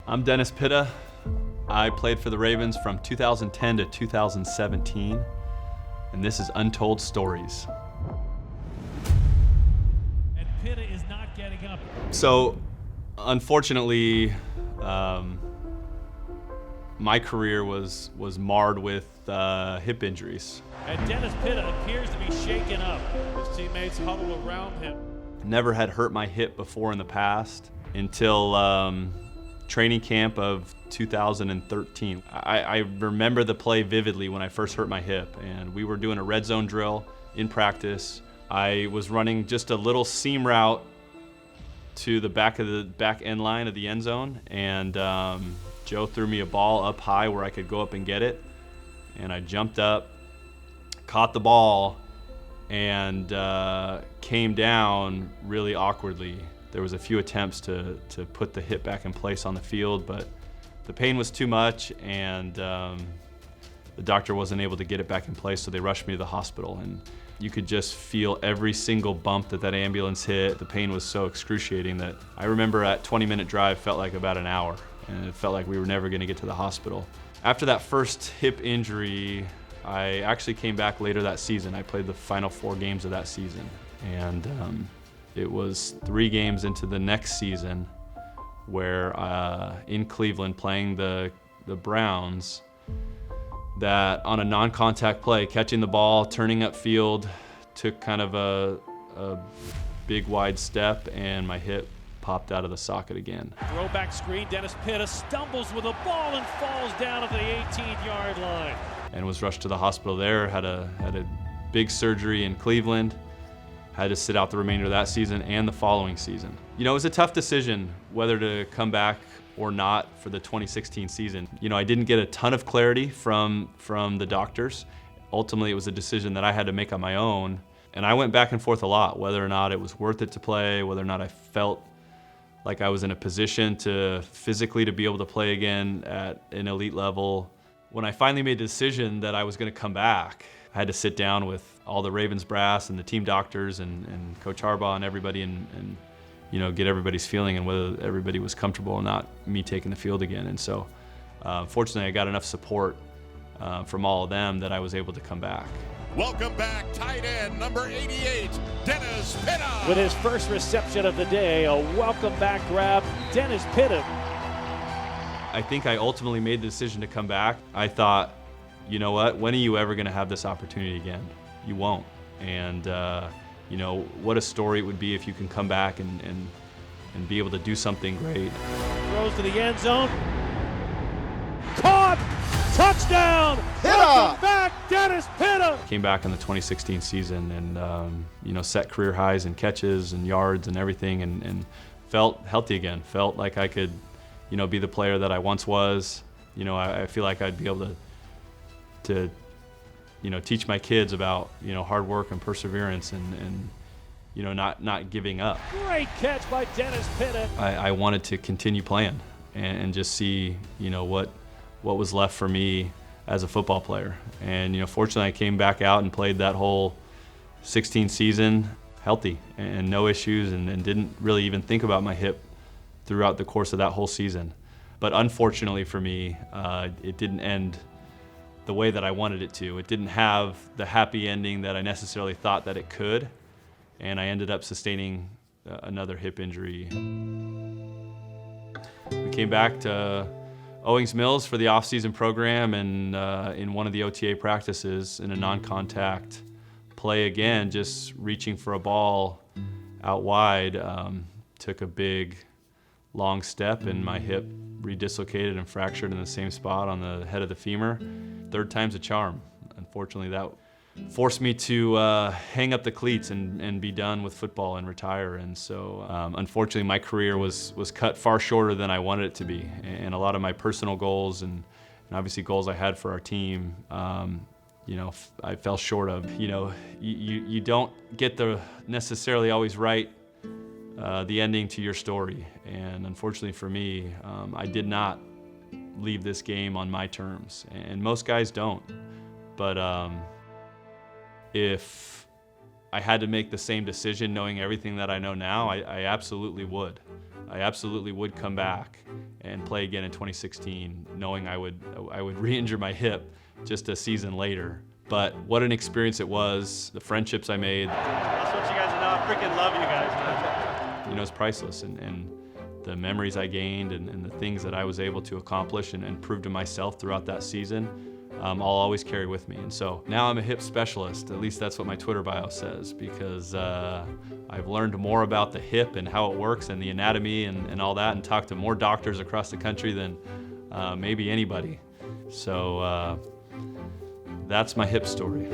I'm Dennis Pitta. I played for the Ravens from 2010 to 2017, and this is Untold Stories. And Pitta is not getting up. So, unfortunately, my career was marred with hip injuries. And Dennis Pitta appears to be shaken up. His teammates huddle around him. Never had hurt my hip before in the past until training camp of 2013. I remember the play vividly when I first hurt my hip, and we were doing a red zone drill in practice. I was running just a little seam route to the back end line of the end zone, and Joe threw me a ball up high where I could go up and get it, and I jumped up, caught the ball, and came down really awkwardly. There was a few attempts to put the hip back in place on the field, but the pain was too much, and the doctor wasn't able to get it back in place, so they rushed me to the hospital. And you could just feel every single bump that ambulance hit. The pain was so excruciating that I remember that 20-minute drive felt like about an hour, and it felt like we were never going to get to the hospital. After that first hip injury, I actually came back later that season. I played the final 4 games of that season, and it was 3 games into the next season where in Cleveland playing the Browns, that on a non-contact play, catching the ball, turning upfield, took kind of a big wide step, and my hip popped out of the socket again. Throwback screen, Dennis Pitta stumbles with a ball and falls down at the 18-yard line. And was rushed to the hospital there, had a big surgery in Cleveland, had to sit out the remainder of that season and the following season. You know, it was a tough decision whether to come back or not for the 2016 season. You know, I didn't get a ton of clarity from the doctors. Ultimately, it was a decision that I had to make on my own, and I went back and forth a lot, whether or not it was worth it to play, whether or not I felt like I was in a position to physically to be able to play again at an elite level. When I finally made the decision that I was going to come back, I had to sit down with all the Ravens brass and the team doctors and Coach Harbaugh and everybody and you know, get everybody's feeling and whether everybody was comfortable or not me taking the field again. And so fortunately I got enough support from all of them that I was able to come back. Welcome back, tight end number 88, Dennis Pitta. With his first reception of the day, a welcome back grab, Dennis Pitta. I think I ultimately made the decision to come back. I thought, you know what, when are you ever gonna have this opportunity again? You won't. And you know, what a story it would be if you can come back and be able to do something great. Throws to the end zone. Caught! Touchdown! Pitta! Welcome back, Dennis Pitta! Came back in the 2016 season and you know, set career highs in catches and yards and everything, and felt healthy again. Felt like I could, you know, be the player that I once was. You know, I feel like I'd be able to you know, teach my kids about, you know, hard work and perseverance and you know, not giving up. Great catch by Dennis Pitta. I wanted to continue playing and just see, you know, what was left for me as a football player. And you know, fortunately I came back out and played that whole 16 season healthy and no issues, and didn't really even think about my hip throughout the course of that whole season. But unfortunately for me, it didn't end the way that I wanted it to. It didn't have the happy ending that I necessarily thought that it could, and I ended up sustaining another hip injury. We came back to Owings Mills for the off-season program, and in one of the OTA practices in a non-contact play again, just reaching for a ball out wide, took a big long step and my hip redislocated and fractured in the same spot on the head of the femur. 3rd time's a charm. Unfortunately, that forced me to hang up the cleats and be done with football and retire. And so unfortunately my career was cut far shorter than I wanted it to be. And a lot of my personal goals and obviously goals I had for our team, you know, I fell short of. You know, you don't get the necessarily always right the ending to your story. And unfortunately for me, I did not leave this game on my terms, and most guys don't. But if I had to make the same decision knowing everything that I know now, I absolutely would. I absolutely would come back and play again in 2016, knowing I would re-injure my hip just a season later. But what an experience it was, the friendships I made. I just want you guys to know I freaking love you guys, man. You know, it's priceless, and the memories I gained and the things that I was able to accomplish and prove to myself throughout that season, I'll always carry with me. And so now I'm a hip specialist, at least that's what my Twitter bio says, because I've learned more about the hip and how it works and the anatomy and all that, and talked to more doctors across the country than maybe anybody. So that's my hip story.